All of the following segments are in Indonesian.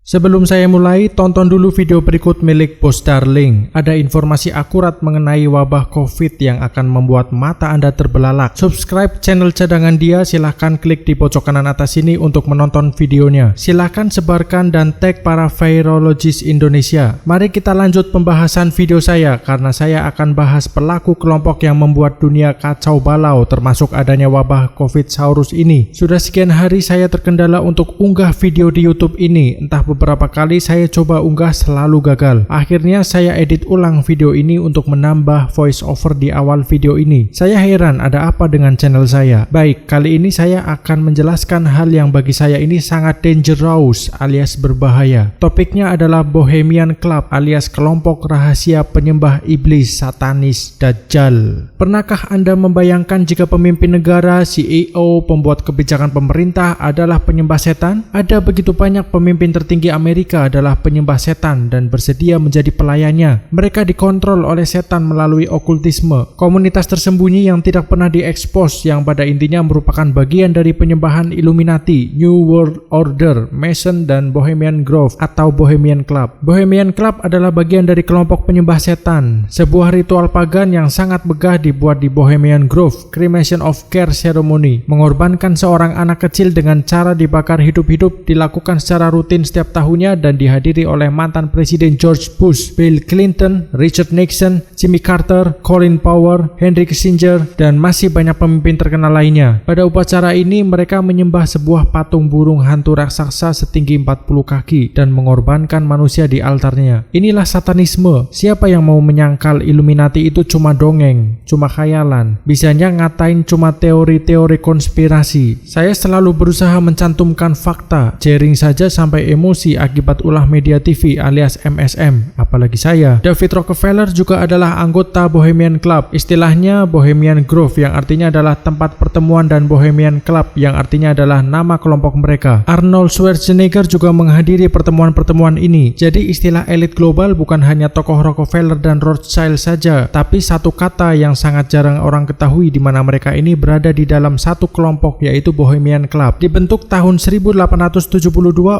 Sebelum saya mulai, tonton dulu video berikut milik Bos Darling. Ada informasi akurat mengenai wabah COVID yang akan membuat mata Anda terbelalak. Subscribe channel cadangan dia, silahkan klik di pojok kanan atas sini untuk menonton videonya. Silahkan sebarkan dan tag para virologis Indonesia. Mari kita lanjut pembahasan video saya, karena saya akan bahas pelaku kelompok yang membuat dunia kacau balau termasuk adanya wabah COVID Saurus ini. Sudah sekian hari saya terkendala untuk unggah video di YouTube ini, entah beberapa kali saya coba unggah selalu gagal. Akhirnya saya edit ulang video ini untuk menambah voice over di awal video ini. Saya heran ada apa dengan channel saya. Baik, kali ini saya akan menjelaskan hal yang bagi saya ini sangat dangerous alias berbahaya. Topiknya adalah Bohemian Club alias kelompok rahasia penyembah iblis, satanis, dajjal. Pernahkah Anda membayangkan jika pemimpin negara, CEO, pembuat kebijakan pemerintah adalah penyembah setan? Ada begitu banyak pemimpin tertinggi Amerika adalah penyembah setan dan bersedia menjadi pelayannya. Mereka dikontrol oleh setan melalui okultisme, komunitas tersembunyi yang tidak pernah diekspos, yang pada intinya merupakan bagian dari penyembahan Illuminati, New World Order, Mason, dan Bohemian Grove atau Bohemian Club. Bohemian Club adalah bagian dari kelompok penyembah setan. Sebuah ritual pagan yang sangat megah dibuat di Bohemian Grove, Cremation of Care Ceremony, mengorbankan seorang anak kecil dengan cara dibakar hidup-hidup, dilakukan secara rutin setiap tahunnya dan dihadiri oleh mantan Presiden George Bush, Bill Clinton, Richard Nixon, Jimmy Carter, Colin Powell, Henry Kissinger, dan masih banyak pemimpin terkenal lainnya. Pada upacara ini mereka menyembah sebuah patung burung hantu raksasa setinggi 40 kaki dan mengorbankan manusia di altarnya. Inilah satanisme. Siapa yang mau menyangkal Illuminati itu cuma dongeng, cuma khayalan, bisanya ngatain cuma teori-teori konspirasi. Saya selalu berusaha mencantumkan fakta, jaring saja sampai emosi akibat ulah media TV alias MSM. Apalagi saya. David Rockefeller juga adalah anggota Bohemian Club, istilahnya Bohemian Grove yang artinya adalah tempat pertemuan, dan Bohemian Club yang artinya adalah nama kelompok mereka. Arnold Schwarzenegger juga menghadiri pertemuan-pertemuan ini. Jadi istilah elit global bukan hanya tokoh Rockefeller dan Rothschild saja, tapi satu kata yang sangat jarang orang ketahui di mana mereka ini berada di dalam satu kelompok, yaitu Bohemian Club. Dibentuk tahun 1872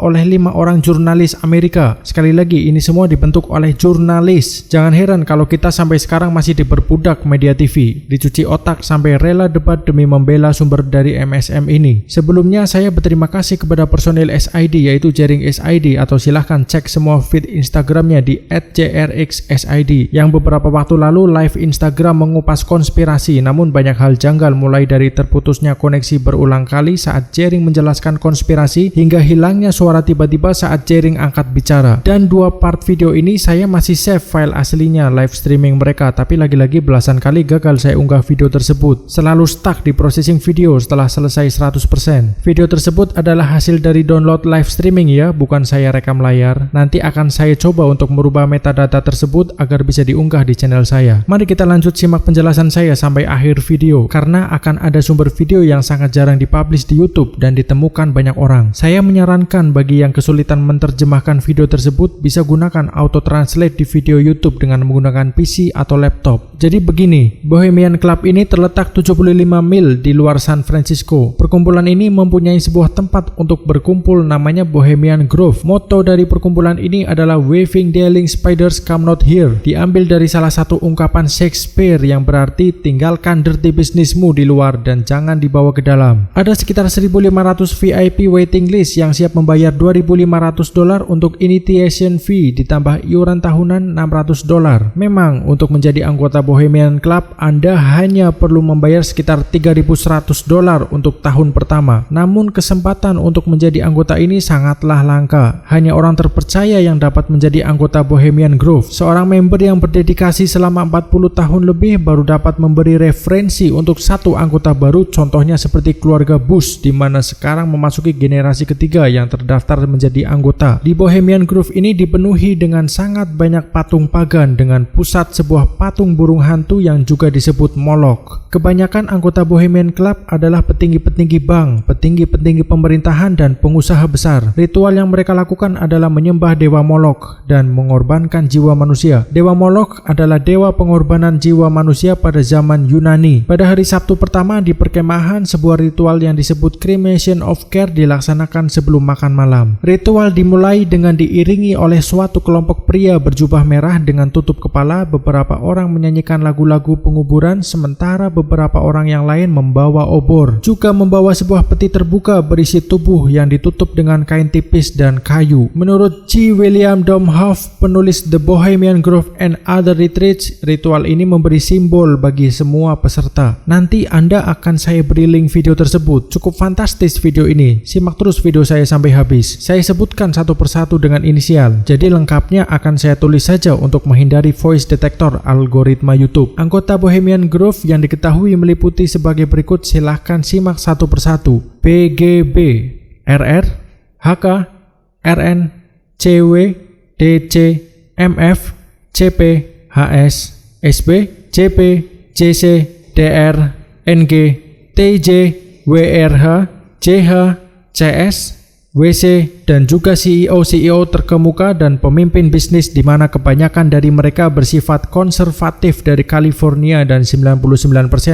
oleh 5 orang jurnalis Amerika. Sekali lagi, ini semua dibentuk oleh jurnalis. Jangan heran kalau kita sampai sekarang masih diperbudak media TV, dicuci otak sampai rela debat demi membela sumber dari MSM ini. Sebelumnya saya berterima kasih kepada personil SID, yaitu jaring SID, atau silahkan cek semua feed Instagramnya di @jrxsid, yang beberapa waktu lalu live Instagram mengupas konspirasi, namun banyak hal janggal, mulai dari terputusnya koneksi berulang kali saat jaring menjelaskan konspirasi hingga hilangnya suara tiba-tiba saat jaring angkat bicara. Dan 2 part video ini saya masih save file aslinya live streaming mereka, tapi lagi-lagi belasan kali gagal saya unggah video tersebut. Selalu stuck di processing video setelah selesai 100%. Video tersebut adalah hasil dari download live streaming ya, bukan saya rekam layar. Nanti akan saya coba untuk merubah metadata tersebut agar bisa diunggah di channel saya. Mari kita lanjut simak penjelasan saya sampai akhir video, karena akan ada sumber video yang sangat jarang dipublish di YouTube dan ditemukan banyak orang. Saya menyarankan bagi yang kesulitan menerjemahkan video tersebut bisa gunakan auto translate di video YouTube dengan menggunakan PC atau laptop. Jadi begini, Bohemian Club ini terletak 75 mil di luar San Francisco. Perkumpulan ini mempunyai sebuah tempat untuk berkumpul namanya Bohemian Grove. Motto dari perkumpulan ini adalah Waving Dealing Spiders Come Not Here, diambil dari salah satu ungkapan Shakespeare yang berarti tinggalkan dirty bisnismu di luar dan jangan dibawa ke dalam. Ada sekitar 1.500 VIP waiting list yang siap membayar $2.500 untuk initiation fee ditambah iuran tahunan $600. Memang untuk menjadi anggota Bohemian Club Anda hanya perlu membayar sekitar $3.100 untuk tahun pertama. Namun kesempatan untuk menjadi anggota ini sangatlah langka. Hanya orang terpercaya yang dapat menjadi anggota Bohemian Grove. Seorang member yang berdedikasi selama 40 tahun lebih baru dapat memberi referensi untuk satu anggota baru, contohnya seperti keluarga Bush, di mana sekarang memasuki generasi ketiga yang terdaftar menjadi anggota. Di Bohemian Grove ini dipenuhi dengan sangat banyak patung pagan dengan pusat sebuah patung burung hantu yang juga disebut Moloch. Kebanyakan anggota Bohemian Club adalah petinggi-petinggi bank, petinggi-petinggi pemerintahan, dan pengusaha besar. Ritual yang mereka lakukan adalah menyembah dewa Moloch dan mengorbankan jiwa manusia. Dewa Moloch adalah dewa pengorbanan jiwa manusia pada zaman Yunani. Pada hari Sabtu pertama di perkemahan, sebuah ritual yang disebut Cremation of Care dilaksanakan sebelum makan malam. Ritual Ritual dimulai dengan diiringi oleh suatu kelompok pria berjubah merah dengan tutup kepala. Beberapa orang menyanyikan lagu-lagu penguburan, sementara beberapa orang yang lain membawa obor, juga membawa sebuah peti terbuka berisi tubuh yang ditutup dengan kain tipis dan kayu. Menurut G. William Domhoff, penulis The Bohemian Grove and Other Retreats, ritual ini memberi simbol bagi semua peserta. Nanti Anda akan saya beri link video tersebut. Cukup fantastis video ini, simak terus video saya sampai habis. Saya sebutkan satu persatu dengan inisial, jadi lengkapnya akan saya tulis saja untuk menghindari voice detector algoritma YouTube. Anggota Bohemian Grove yang diketahui meliputi sebagai berikut, silahkan simak satu persatu. PGB, RR, HK, RN, CW, DC, MF, CP, HS, SB, JP, JC, DR, NG, TJ, WRH, JH, CS, WC, dan juga CEO terkemuka dan pemimpin bisnis, di mana kebanyakan dari mereka bersifat konservatif dari California dan 99%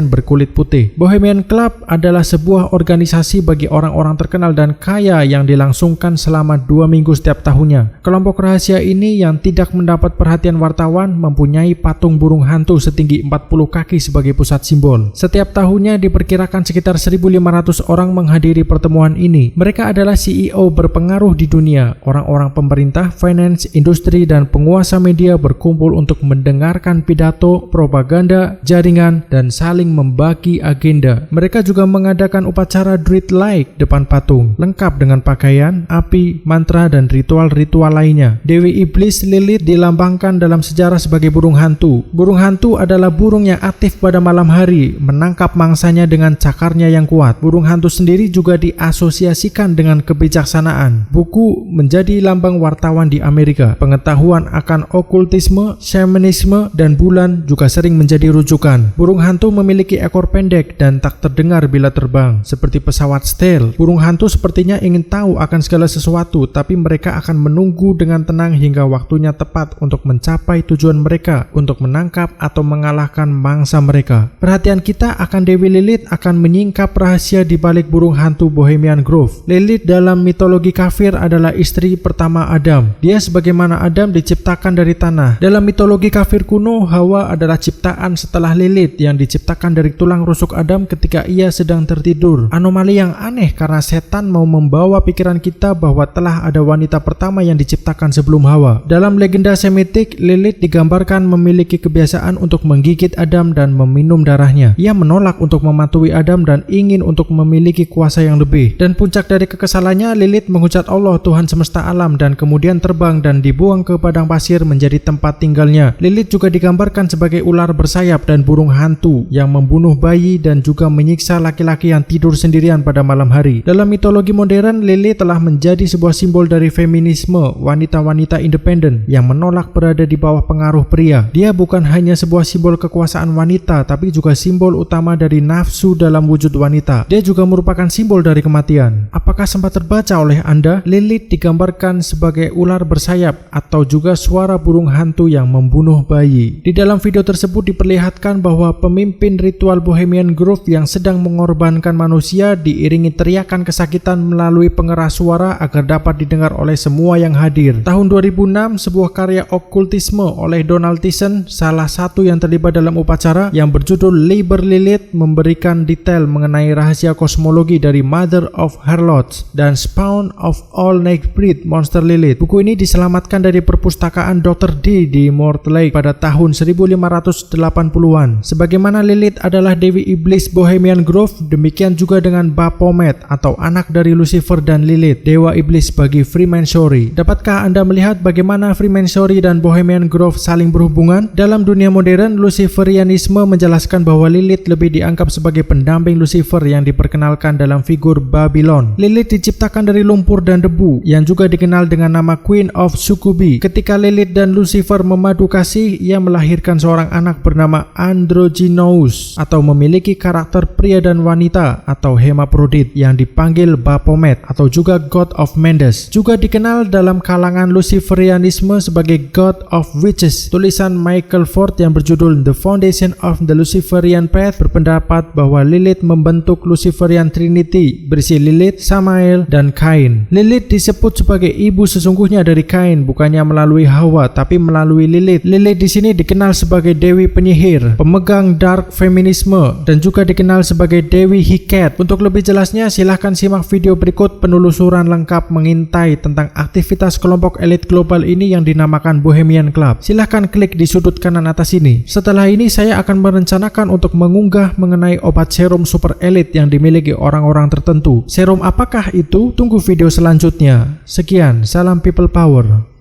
berkulit putih. Bohemian Club adalah sebuah organisasi bagi orang-orang terkenal dan kaya yang dilangsungkan selama 2 minggu setiap tahunnya. Kelompok rahasia ini yang tidak mendapat perhatian wartawan mempunyai patung burung hantu setinggi 40 kaki sebagai pusat simbol. Setiap tahunnya diperkirakan sekitar 1.500 orang menghadiri pertemuan ini. Mereka adalah CEO berpengaruh di dunia, orang-orang pemerintah, finance, industri, dan penguasa media berkumpul untuk mendengarkan pidato, propaganda, jaringan, dan saling membagi agenda. Mereka juga mengadakan upacara Druid Lake depan patung, lengkap dengan pakaian, api, mantra, dan ritual-ritual lainnya. Dewi Iblis Lilith dilambangkan dalam sejarah sebagai burung hantu. Burung hantu adalah burung yang aktif pada malam hari, menangkap mangsanya dengan cakarnya yang kuat. Burung hantu sendiri juga diasosiasikan dengan kebijaksanaan. Buku menjadi lambang wartawan di Amerika. Pengetahuan akan okultisme, shamanisme, dan bulan juga sering menjadi rujukan. Burung hantu memiliki ekor pendek dan tak terdengar bila terbang, seperti pesawat stealth. Burung hantu sepertinya ingin tahu akan segala sesuatu, tapi mereka akan menunggu dengan tenang hingga waktunya tepat untuk mencapai tujuan mereka, untuk menangkap atau mengalahkan mangsa mereka. Perhatian kita akan Dewi Lilith akan menyingkap rahasia di balik burung hantu Bohemian Grove. Lilith dalam mitologi kafir adalah istri pertama Adam. Dia sebagaimana Adam diciptakan dari tanah. Dalam mitologi kafir kuno, Hawa adalah ciptaan setelah Lilith yang diciptakan dari tulang rusuk Adam ketika ia sedang tertidur. Anomali yang aneh karena setan mau membawa pikiran kita bahwa telah ada wanita pertama yang diciptakan sebelum Hawa. Dalam legenda Semitik, Lilith digambarkan memiliki kebiasaan untuk menggigit Adam dan meminum darahnya. Ia menolak untuk mematuhi Adam dan ingin untuk memiliki kuasa yang lebih. Dan puncak dari kekesalannya, Lilith menghujat Allah, Tuhan semesta alam, dan kemudian terbang dan dibuang ke padang pasir menjadi tempat tinggalnya. Lilith juga digambarkan sebagai ular bersayap dan burung hantu yang membunuh bayi dan juga menyiksa laki-laki yang tidur sendirian pada malam hari. Dalam mitologi modern, Lilith telah menjadi sebuah simbol dari feminisme, wanita-wanita independen yang menolak berada di bawah pengaruh pria. Dia bukan hanya sebuah simbol kekuasaan wanita, tapi juga simbol utama dari nafsu dalam wujud wanita. Dia juga merupakan simbol dari kematian. Apakah sempat terbaca oleh Anda? Lilith digambarkan sebagai ular bersayap atau juga suara burung hantu yang membunuh bayi. Di dalam video tersebut diperlihatkan bahwa pemimpin ritual Bohemian Grove yang sedang mengorbankan manusia diiringi teriakan kesakitan melalui pengeras suara agar dapat didengar oleh semua yang hadir. Tahun 2006, sebuah karya okultisme oleh Donald Tyson, salah satu yang terlibat dalam upacara, yang berjudul Liber Lilith, memberikan detail mengenai rahasia kosmologi dari Mother of Harlots dan Spawn of All Nightbreed Monster Lilith. Buku ini diselamatkan dari perpustakaan Dr. D di Mortlake pada tahun 1580-an. Sebagaimana Lilith adalah Dewi Iblis Bohemian Grove, demikian juga dengan Baphomet atau anak dari Lucifer dan Lilith, dewa iblis bagi Freemasonry. Dapatkah Anda melihat bagaimana Freemasonry dan Bohemian Grove saling berhubungan? Dalam dunia modern, Luciferianisme menjelaskan bahwa Lilith lebih dianggap sebagai pendamping Lucifer yang diperkenalkan dalam figur Babylon. Lilith diciptakan dari lumpur dan debu, yang juga dikenal dengan nama Queen of Succubi. Ketika Lilith dan Lucifer memadu kasih, ia melahirkan seorang anak bernama Androgynous atau memiliki karakter pria dan wanita atau hermaphrodit yang dipanggil Baphomet atau juga God of Mendes. Juga dikenal dalam kalangan Luciferianisme sebagai God of Witches. Tulisan Michael Ford yang berjudul The Foundation of the Luciferian Path berpendapat bahwa Lilith membentuk Luciferian Trinity berisi Lilith, Samael, dan Kain. Lilith disebut sebagai ibu sesungguhnya dari Kain, bukannya melalui Hawa tapi melalui Lilith. Lilith di sini dikenal sebagai dewi penyihir, pemegang dark feminisme, dan juga dikenal sebagai Dewi Heket. Untuk lebih jelasnya silahkan simak video berikut penelusuran lengkap mengintai tentang aktivitas kelompok elit global ini yang dinamakan Bohemian Club. Silahkan klik di sudut kanan atas ini. Setelah ini saya akan merencanakan untuk mengunggah mengenai obat serum super elit yang dimiliki orang-orang tertentu. Serum apakah itu? Tunggu video selanjutnya. Sekian, salam people power.